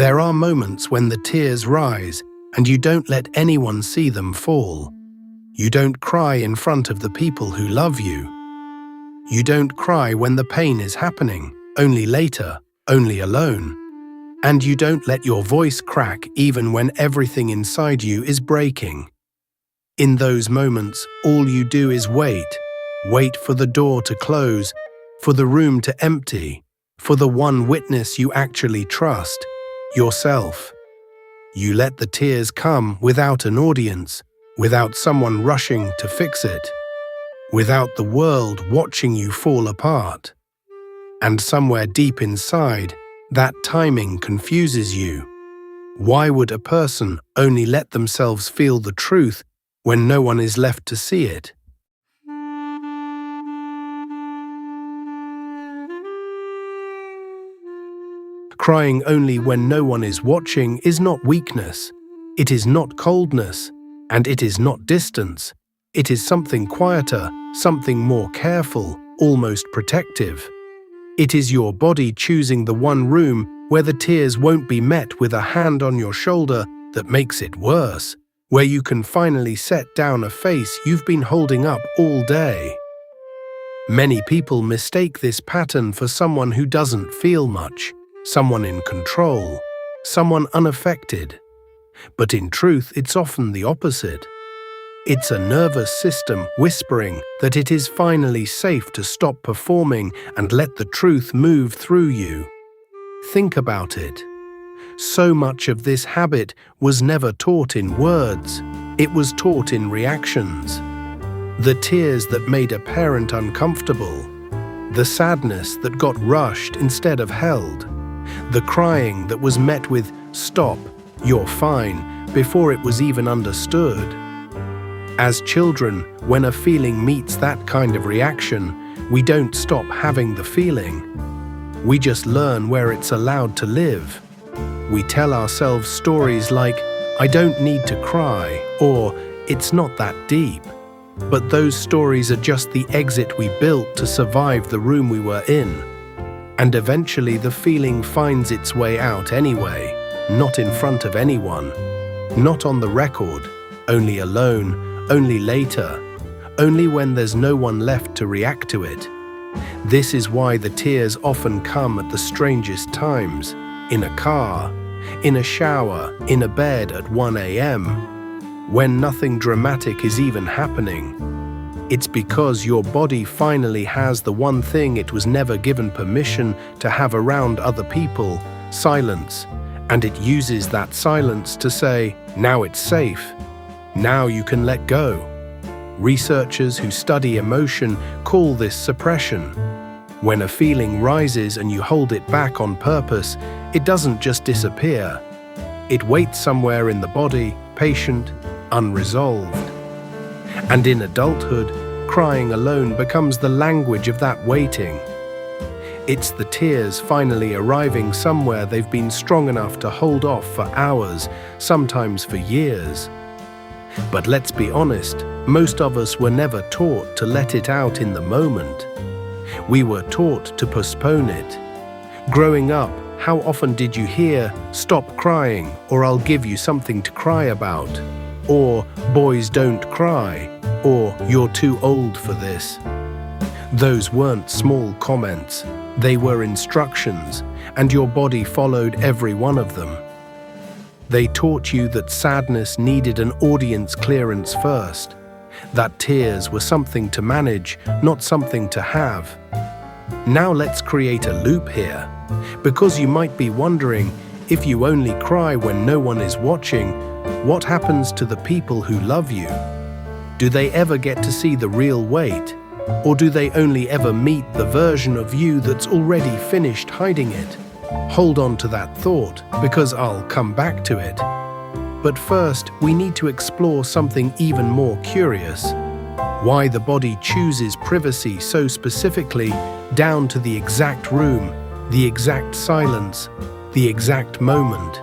There are moments when the tears rise and you don't let anyone see them fall. You don't cry in front of the people who love you. You don't cry when the pain is happening, only later, only alone. And you don't let your voice crack even when everything inside you is breaking. In those moments, all you do is wait for the door to close, for the room to empty, for the one witness you actually trust, yourself. You let the tears come without an audience, without someone rushing to fix it, without the world watching you fall apart. And somewhere deep inside, that timing confuses you. Why would a person only let themselves feel the truth when no one is left to see it? Crying only when no one is watching is not weakness. It is not coldness, and it is not distance. It is something quieter, something more careful, almost protective. It is your body choosing the one room where the tears won't be met with a hand on your shoulder that makes it worse, where you can finally set down a face you've been holding up all day. Many people mistake this pattern for someone who doesn't feel much, someone in control, someone unaffected. But in truth, it's often the opposite. It's a nervous system whispering that it is finally safe to stop performing and let the truth move through you. Think about it. So much of this habit was never taught in words. It was taught in reactions. The tears that made a parent uncomfortable. The sadness that got rushed instead of held. The crying that was met with "Stop, you're fine," before it was even understood. As children, when a feeling meets that kind of reaction, we don't stop having the feeling. We just learn where it's allowed to live. We tell ourselves stories like, "I don't need to cry," or "It's not that deep." But those stories are just the exit we built to survive the room we were in. And eventually the feeling finds its way out anyway, not in front of anyone, not on the record, only alone, only later, only when there's no one left to react to it. This is why the tears often come at the strangest times, in a car, in a shower, in a bed at 1 a.m., when nothing dramatic is even happening. It's because your body finally has the one thing it was never given permission to have around other people, silence, and it uses that silence to say, "Now it's safe. Now you can let go." Researchers who study emotion call this suppression. When a feeling rises and you hold it back on purpose, it doesn't just disappear. It waits somewhere in the body, patient, unresolved. And in adulthood, crying alone becomes the language of that waiting. It's the tears finally arriving somewhere they've been strong enough to hold off for hours, sometimes for years. But let's be honest, most of us were never taught to let it out in the moment. We were taught to postpone it. Growing up, how often did you hear, "Stop crying, or I'll give you something to cry about," or "Boys don't cry," or "You're too old for this"? Those weren't small comments. They were instructions, and your body followed every one of them. They taught you that sadness needed an audience clearance first, that tears were something to manage, not something to have. Now let's create a loop here, because you might be wondering, if you only cry when no one is watching, what happens to the people who love you? Do they ever get to see the real weight? Or do they only ever meet the version of you that's already finished hiding it? Hold on to that thought, because I'll come back to it. But first, we need to explore something even more curious. Why the body chooses privacy so specifically, down to the exact room, the exact silence, the exact moment.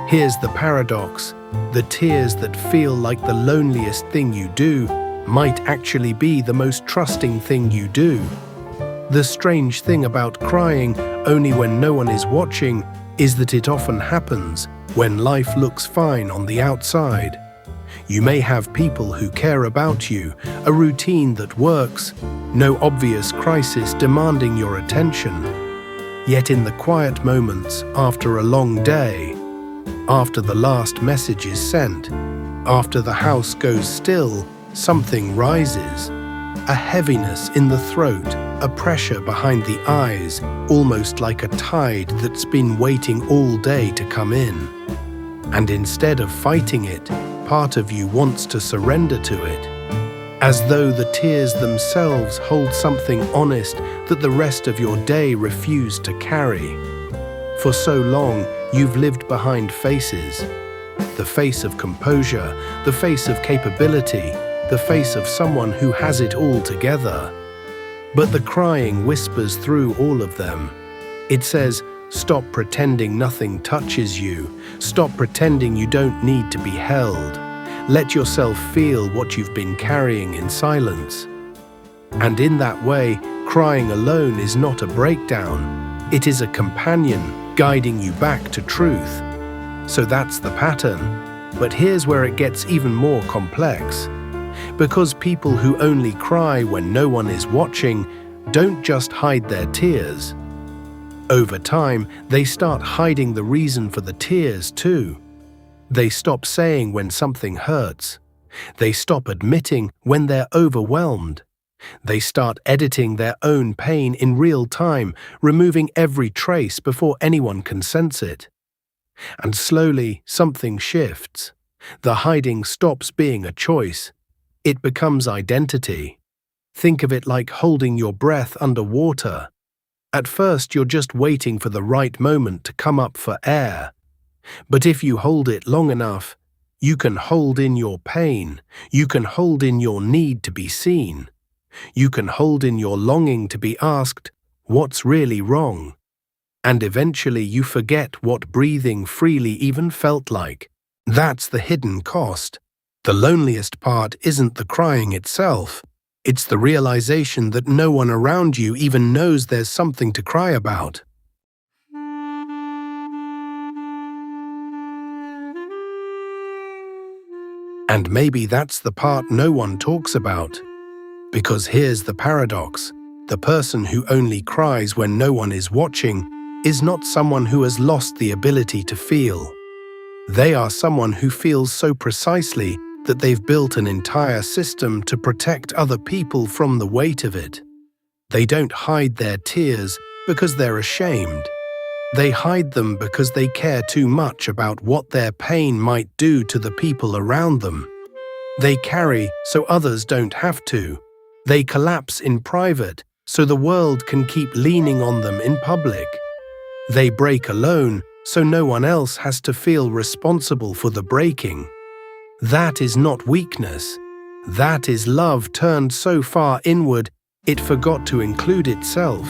Here's the paradox. The tears that feel like the loneliest thing you do might actually be the most trusting thing you do. The strange thing about crying only when no one is watching is that it often happens when life looks fine on the outside. You may have people who care about you, a routine that works, no obvious crisis demanding your attention. Yet in the quiet moments after a long day, after the last message is sent, after the house goes still, something rises. A heaviness in the throat, a pressure behind the eyes, almost like a tide that's been waiting all day to come in. And instead of fighting it, part of you wants to surrender to it, as though the tears themselves hold something honest that the rest of your day refused to carry. For so long, you've lived behind faces. The face of composure, the face of capability, the face of someone who has it all together. But the crying whispers through all of them. It says, stop pretending nothing touches you. Stop pretending you don't need to be held. Let yourself feel what you've been carrying in silence. And in that way, crying alone is not a breakdown. It is a companion guiding you back to truth. So that's the pattern. But here's where it gets even more complex. Because people who only cry when no one is watching don't just hide their tears. Over time, they start hiding the reason for the tears too. They stop saying when something hurts. They stop admitting when they're overwhelmed. They start editing their own pain in real time, removing every trace before anyone can sense it. And slowly, something shifts. The hiding stops being a choice. It becomes identity. Think of it like holding your breath underwater. At first, you're just waiting for the right moment to come up for air. But if you hold it long enough, you can hold in your pain. You can hold in your need to be seen. You can hold in your longing to be asked, what's really wrong? And eventually you forget what breathing freely even felt like. That's the hidden cost. The loneliest part isn't the crying itself. It's the realization that no one around you even knows there's something to cry about. And maybe that's the part no one talks about. Because here's the paradox. The person who only cries when no one is watching is not someone who has lost the ability to feel. They are someone who feels so precisely that they've built an entire system to protect other people from the weight of it. They don't hide their tears because they're ashamed. They hide them because they care too much about what their pain might do to the people around them. They carry so others don't have to. They collapse in private so the world can keep leaning on them in public. They break alone so no one else has to feel responsible for the breaking. That is not weakness. That is love turned so far inward it forgot to include itself.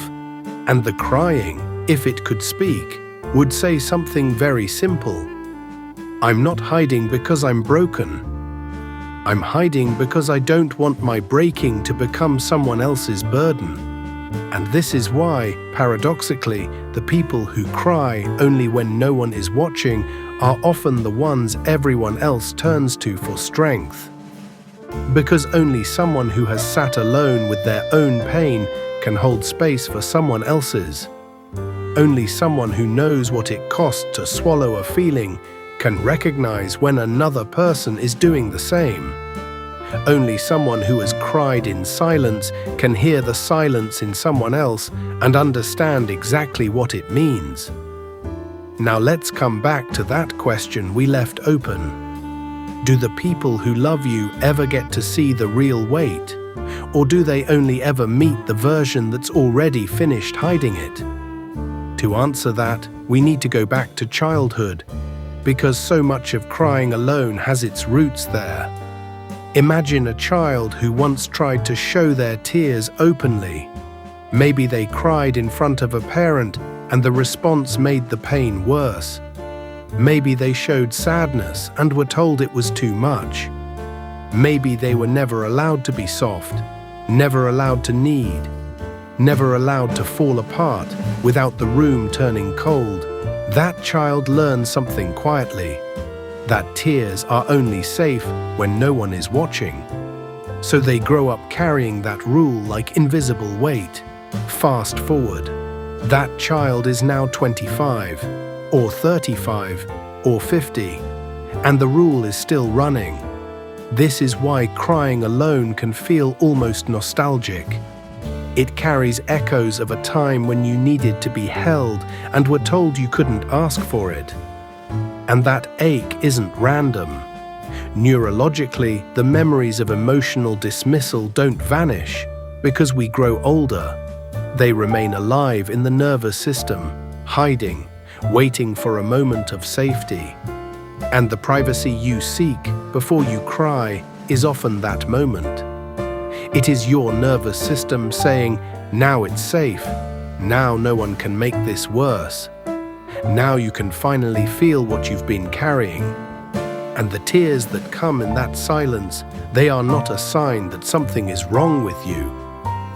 And the crying, if it could speak, would say something very simple. I'm not hiding because I'm broken. I'm hiding because I don't want my breaking to become someone else's burden. And this is why, paradoxically, the people who cry only when no one is watching are often the ones everyone else turns to for strength. Because only someone who has sat alone with their own pain can hold space for someone else's. Only someone who knows what it costs to swallow a feeling can recognize when another person is doing the same. Only someone who has cried in silence can hear the silence in someone else and understand exactly what it means. Now let's come back to that question we left open. Do the people who love you ever get to see the real weight? Or do they only ever meet the version that's already finished hiding it? To answer that, we need to go back to childhood, because so much of crying alone has its roots there. Imagine a child who once tried to show their tears openly. Maybe they cried in front of a parent and the response made the pain worse. Maybe they showed sadness and were told it was too much. Maybe they were never allowed to be soft, never allowed to need, never allowed to fall apart without the room turning cold. That child learns something quietly, that tears are only safe when no one is watching. So they grow up carrying that rule like invisible weight. Fast forward. That child is now 25, or 35, or 50, and the rule is still running. This is why crying alone can feel almost nostalgic. It carries echoes of a time when you needed to be held and were told you couldn't ask for it. And that ache isn't random. Neurologically, the memories of emotional dismissal don't vanish because we grow older. They remain alive in the nervous system, hiding, waiting for a moment of safety. And the privacy you seek before you cry is often that moment. It is your nervous system saying, now it's safe, now no one can make this worse. Now you can finally feel what you've been carrying. And the tears that come in that silence, they are not a sign that something is wrong with you.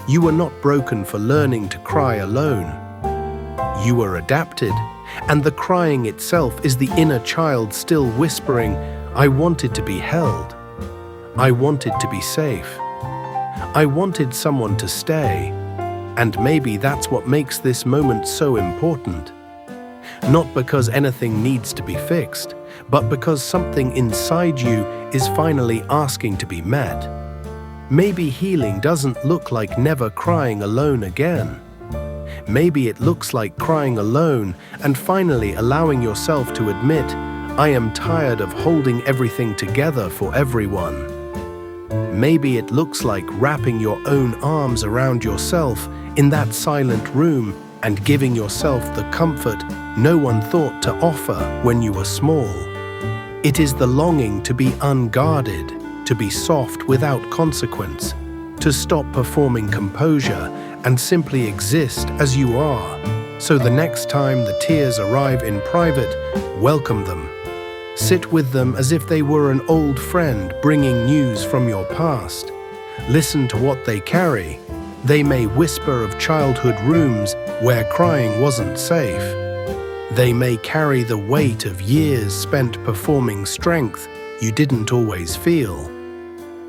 You were not broken for learning to cry alone. You were adapted, and the crying itself is the inner child still whispering, I wanted to be held. I wanted to be safe. I wanted someone to stay. And maybe that's what makes this moment so important. Not because anything needs to be fixed, but because something inside you is finally asking to be met. Maybe healing doesn't look like never crying alone again. Maybe it looks like crying alone and finally allowing yourself to admit, I am tired of holding everything together for everyone. Maybe it looks like wrapping your own arms around yourself in that silent room and giving yourself the comfort no one thought to offer when you were small. It is the longing to be unguarded, to be soft without consequence, to stop performing composure and simply exist as you are. So the next time the tears arrive in private, welcome them. Sit with them as if they were an old friend bringing news from your past. Listen to what they carry. They may whisper of childhood rooms where crying wasn't safe. They may carry the weight of years spent performing strength you didn't always feel.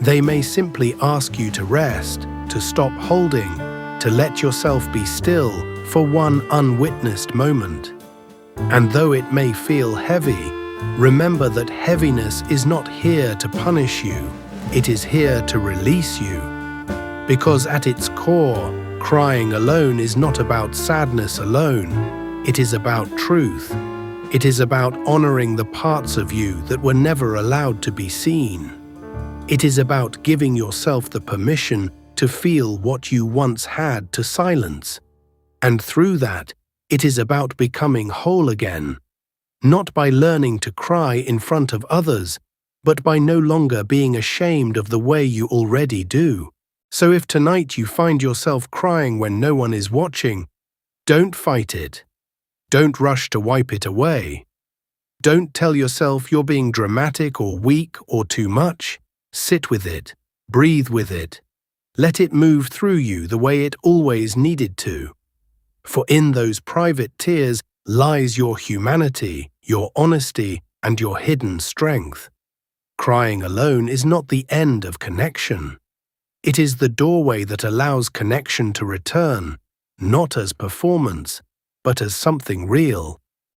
They may simply ask you to rest, to stop holding, to let yourself be still for one unwitnessed moment. And though it may feel heavy, remember that heaviness is not here to punish you, it is here to release you. Because at its core, crying alone is not about sadness alone, it is about truth. It is about honoring the parts of you that were never allowed to be seen. It is about giving yourself the permission to feel what you once had to silence. And through that, it is about becoming whole again. Not by learning to cry in front of others, but by no longer being ashamed of the way you already do. So if tonight you find yourself crying when no one is watching, don't fight it. Don't rush to wipe it away. Don't tell yourself you're being dramatic or weak or too much. Sit with it. Breathe with it. Let it move through you the way it always needed to. For in those private tears lies your humanity, your honesty, and your hidden strength. Crying alone is not the end of connection. It is the doorway that allows connection to return, not as performance, but as something real.